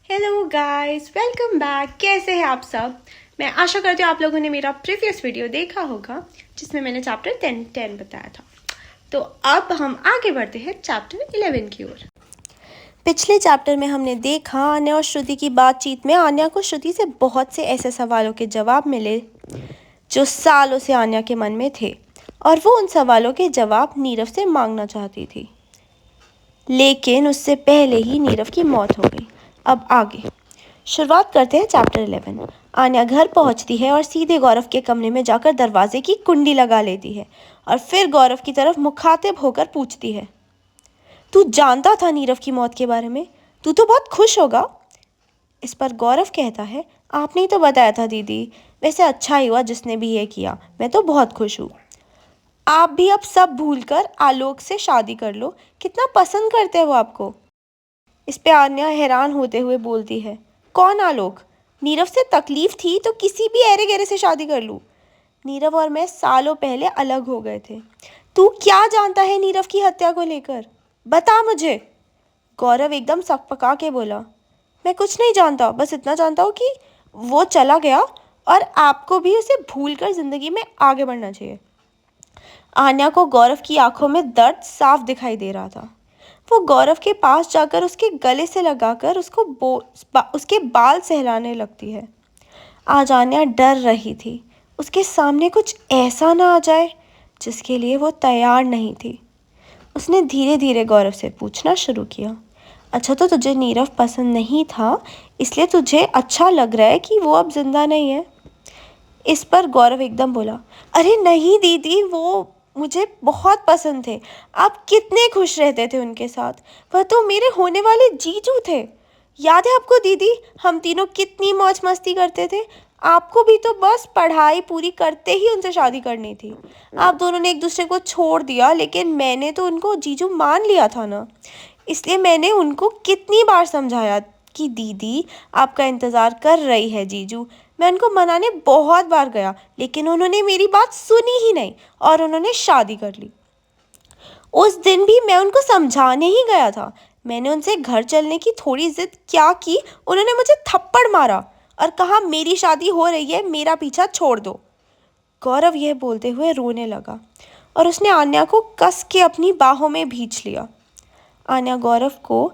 Hello guys, welcome back. कैसे हैं आप सब? मैं आशा करती हूँ आप लोगों ने मेरा प्रीवियस वीडियो देखा होगा जिसमें मैंने चैप्टर 10 बताया था। तो अब हम आगे बढ़ते हैं चैप्टर 11 की ओर। पिछले चैप्टर में हमने देखा आन्या और श्रुति की बातचीत में आन्या को श्रुति से बहुत से ऐसे सवालों के जवाब मिले जो सालों से आन्या के मन में थे और वो उन सवालों के जवाब नीरव से मांगना चाहती थी, लेकिन उससे पहले ही नीरव की मौत हो गई। अब आगे शुरुआत करते हैं चैप्टर 11। आन्या घर पहुंचती है और सीधे गौरव के कमरे में जाकर दरवाजे की कुंडी लगा लेती है और फिर गौरव की तरफ मुखातिब होकर पूछती है, तू जानता था नीरव की मौत के बारे में? तू तो बहुत खुश होगा। इस पर गौरव कहता है, आपने ही तो बताया था दीदी। वैसे अच्छा ही हुआ जिसने भी ये किया, मैं तो बहुत खुश हूँ। आप भी अब सब भूलकर आलोक से शादी कर लो। कितना पसंद करते हैं वो आपको। इस पे आन्या हैरान होते हुए बोलती है, कौन आलोक? नीरव से तकलीफ थी तो किसी भी ऐरे गहरे से शादी कर लूँ। नीरव और मैं सालों पहले अलग हो गए थे। तू क्या जानता है नीरव की हत्या को लेकर? बता मुझे। गौरव एकदम सकपका के बोला, मैं कुछ नहीं जानता, बस इतना जानता हूँ कि वो चला गया और आपको भी उसे भूलकर जिंदगी में आगे बढ़ना चाहिए। आन्या को गौरव की आंखों में दर्द साफ दिखाई दे रहा था। वो गौरव के पास जाकर उसके गले से लगाकर उसके बाल सहलाने लगती है। आज आन्या डर रही थी, उसके सामने कुछ ऐसा ना आ जाए जिसके लिए वो तैयार नहीं थी। उसने धीरे धीरे गौरव से पूछना शुरू किया, अच्छा तो तुझे नीरव पसंद नहीं था, इसलिए तुझे अच्छा लग रहा है कि वो अब जिंदा नहीं है? इस पर गौरव एकदम बोला, अरे नहीं दीदी, वो मुझे बहुत पसंद थे। आप कितने खुश रहते थे उनके साथ। वह तो मेरे होने वाले जीजू थे। याद है आपको दीदी, हम तीनों कितनी मौज मस्ती करते थे। आपको भी तो बस पढ़ाई पूरी करते ही उनसे शादी करनी थी। आप दोनों ने एक दूसरे को छोड़ दिया, लेकिन मैंने तो उनको जीजू मान लिया था ना। इसलिए मैंने उनको कितनी बार समझाया कि दीदी आपका इंतज़ार कर रही है जीजू। मैं उनको मनाने बहुत बार गया, लेकिन उन्होंने मेरी बात सुनी ही नहीं और उन्होंने शादी कर ली। उस दिन भी मैं उनको समझाने ही गया था। मैंने उनसे घर चलने की थोड़ी जिद क्या की, उन्होंने मुझे थप्पड़ मारा और कहा मेरी शादी हो रही है, मेरा पीछा छोड़ दो। गौरव यह बोलते हुए रोने लगा और उसने आन्या को कस के अपनी बाहों में भींच लिया। आन्या गौरव को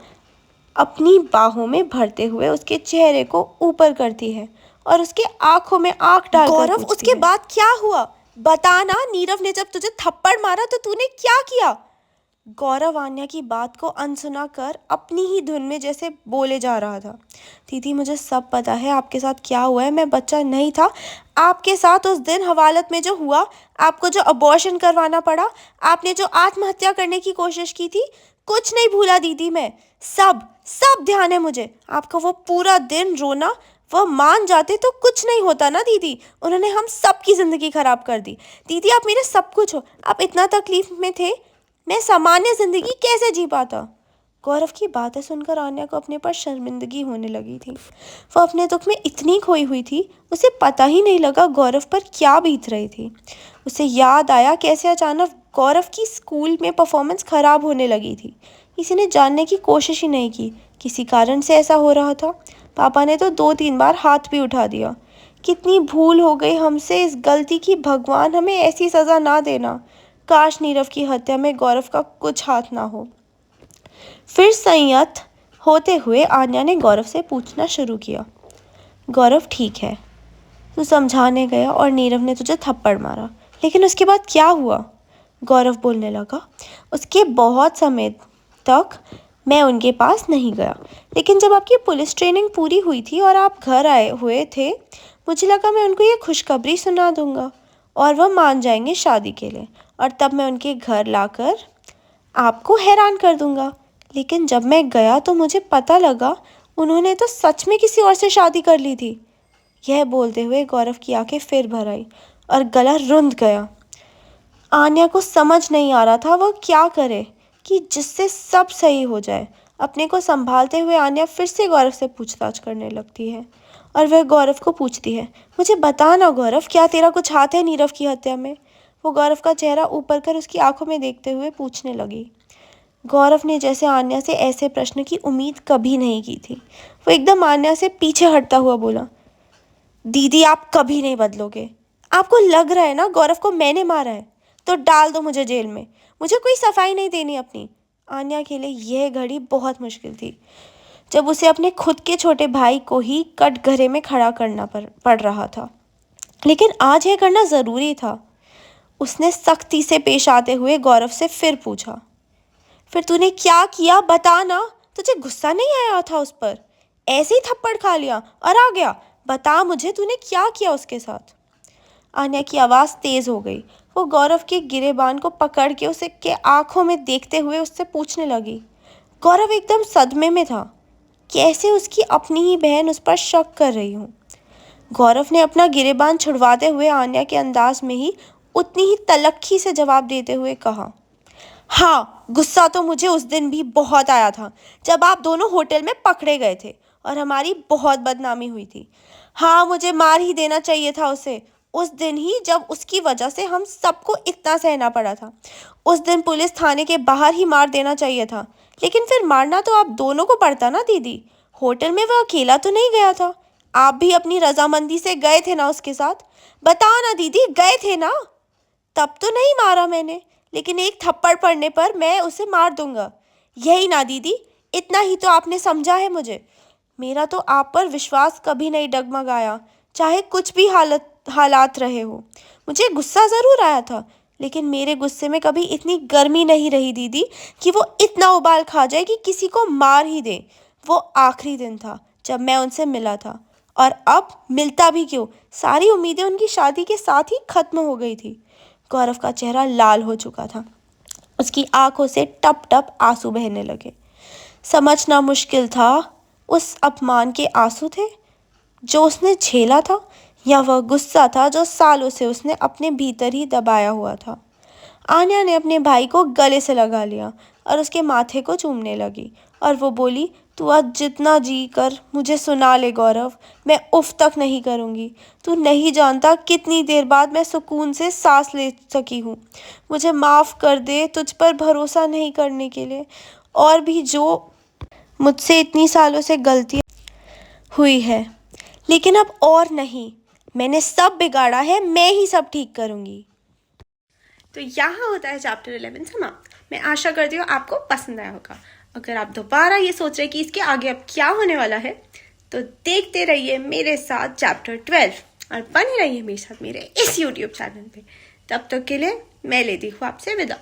अपनी बाहों में भरते हुए उसके चेहरे को ऊपर करती है और उसके आंखों में आंख डालकर गौरव, उसके बाद क्या हुआ? बता ना, नीरव ने जब तुझे थप्पड़ मारा तो तूने क्या किया? गौरव आन्या की बात को अनसुना कर अपनी ही धुन में जैसे बोले जा रहा था, दीदी मुझे सब पता है आपके साथ क्या हुआ है। मैं बच्चा नहीं था। आपके साथ उस दिन हवालत में जो हुआ, आपको जो अबॉर्शन करवाना पड़ा, आपने जो आत्महत्या करने की कोशिश की थी, कुछ नहीं भूला दीदी। मैं सब सब ध्यान है मुझे। आपका वो पूरा दिन रोना, वो मान जाते तो कुछ नहीं होता ना दीदी। उन्होंने हम सब की ज़िंदगी ख़राब कर दी। दीदी आप मेरे सब कुछ हो। आप इतना तकलीफ में थे, मैं सामान्य ज़िंदगी कैसे जी पाता? गौरव की बातें सुनकर आन्या को अपने पर शर्मिंदगी होने लगी थी। वो अपने दुख में इतनी खोई हुई थी, उसे पता ही नहीं लगा गौरव पर क्या बीत रही थी। उसे याद आया कैसे अचानक गौरव की स्कूल में परफॉर्मेंस ख़राब होने लगी थी। किसी ने जानने की कोशिश ही नहीं की किसी कारण से ऐसा हो रहा था। पापा ने तो 2-3 बार हाथ भी उठा दिया। कितनी भूल हो गई हमसे इस गलती की। भगवान हमें ऐसी सज़ा ना देना। काश नीरव की हत्या में गौरव का कुछ हाथ ना हो। फिर संयत होते हुए आन्या ने गौरव से पूछना शुरू किया, गौरव ठीक है, तू समझाने गया और नीरव ने तुझे थप्पड़ मारा, लेकिन उसके बाद क्या हुआ? गौरव बोलने लगा, उसके बहुत समय तक मैं उनके पास नहीं गया, लेकिन जब आपकी पुलिस ट्रेनिंग पूरी हुई थी और आप घर आए हुए थे, मुझे लगा मैं उनको ये खुशखबरी सुना दूंगा और वह मान जाएंगे शादी के लिए, और तब मैं उनके घर लाकर आपको हैरान कर दूंगा। लेकिन जब मैं गया तो मुझे पता लगा उन्होंने तो सच में किसी और से शादी कर ली थी। यह बोलते हुए गौरव की आंखें फिर भर आई और गला रुंध गया। आन्या को समझ नहीं आ रहा था वह क्या करे कि जिससे सब सही हो जाए। अपने को संभालते हुए आन्या फिर से गौरव से पूछताछ करने लगती है और वह गौरव को पूछती है, मुझे बता ना गौरव, क्या तेरा कुछ हाथ है नीरव की हत्या में? वो गौरव का चेहरा ऊपर कर उसकी आंखों में देखते हुए पूछने लगी। गौरव ने जैसे आन्या से ऐसे प्रश्न की उम्मीद कभी नहीं की थी। वो एकदम आन्या से पीछे हटता हुआ बोला, दीदी आप कभी नहीं बदलोगे। आपको लग रहा है ना गौरव को मैंने मारा है, तो डाल दो मुझे जेल में। मुझे कोई सफाई नहीं देनी अपनी। आन्या के लिए यह घड़ी बहुत मुश्किल थी, जब उसे अपने खुद के छोटे भाई को ही कटघरे में खड़ा करना पड़ रहा था। लेकिन आज यह करना ज़रूरी था। उसने सख्ती से पेश आते हुए गौरव से फिर पूछा, फिर तूने क्या किया बता ना। तुझे गुस्सा नहीं आया था उस पर? ऐसे ही थप्पड़ खा लिया और आ गया? बता मुझे तूने क्या किया उसके साथ। आन्या की आवाज़ तेज़ हो गई। वो गौरव के गिरेबान को पकड़ के उसे के आंखों में देखते हुए उससे पूछने लगी। गौरव एकदम सदमे में था। कैसे उसकी अपनी ही बहन उस पर शक कर रही हूँ। गौरव ने अपना गिरेबान छुड़वाते हुए आन्या के अंदाज में ही उतनी ही तलख्खी से जवाब देते हुए कहा, हाँ, गुस्सा तो मुझे उस दिन भी बहुत आया था, जब आप दोनों होटल में पकड़े गए थे और हमारी बहुत बदनामी हुई थी। हाँ, मुझे मार ही देना चाहिए था उसे, उस दिन ही, जब उसकी वजह से हम सबको इतना सहना पड़ा था। उस दिन पुलिस थाने के बाहर ही मार देना चाहिए था। लेकिन फिर मारना तो आप दोनों को पड़ता ना दीदी। होटल में वो अकेला तो नहीं गया था। आप भी अपनी रजामंदी से गए थे ना उसके साथ। बताओ ना दीदी, गए थे ना? तब तो नहीं मारा मैंने, लेकिन एक थप्पड़ पड़ने पर मैं उसे मार दूंगा। यही ना दीदी, इतना ही तो आपने समझा है मुझे। मेरा तो आप पर विश्वास कभी नहीं डगमगाया, चाहे कुछ भी हालात रहे हो। मुझे गुस्सा ज़रूर आया था, लेकिन मेरे गुस्से में कभी इतनी गर्मी नहीं रही दीदी कि वो इतना उबाल खा जाए कि किसी को मार ही दे। वो आखिरी दिन था जब मैं उनसे मिला था, और अब मिलता भी क्यों, सारी उम्मीदें उनकी शादी के साथ ही खत्म हो गई थी। गौरव का चेहरा लाल हो चुका था। उसकी आंखों से टप टप आंसू बहने लगे। समझना मुश्किल था, उस अपमान के आंसू थे जो उसने झेला था, या वह गुस्सा था जो सालों से उसने अपने भीतर ही दबाया हुआ था। आन्या ने अपने भाई को गले से लगा लिया और उसके माथे को चूमने लगी, और वो बोली, तू आज जितना जी कर मुझे सुना ले गौरव, मैं उफ तक नहीं करूँगी। तू नहीं जानता कितनी देर बाद मैं सुकून से सांस ले सकी हूँ। मुझे माफ़ कर दे तुझ पर भरोसा नहीं करने के लिए, और भी जो मुझसे इतनी सालों से गलती हुई है। लेकिन अब और नहीं, मैंने सब बिगाड़ा है, मैं ही सब ठीक करूँगी। तो यहाँ होता है चैप्टर 11 समाप्त। मैं आशा करती हूँ आपको पसंद आया होगा। अगर आप दोबारा ये सोच रहे कि इसके आगे अब क्या होने वाला है, तो देखते रहिए मेरे साथ चैप्टर 12 और बने रहिए मेरे साथ मेरे इस YouTube चैनल पे। तब तक के लिए मैं लेती हूँ आपसे विदा।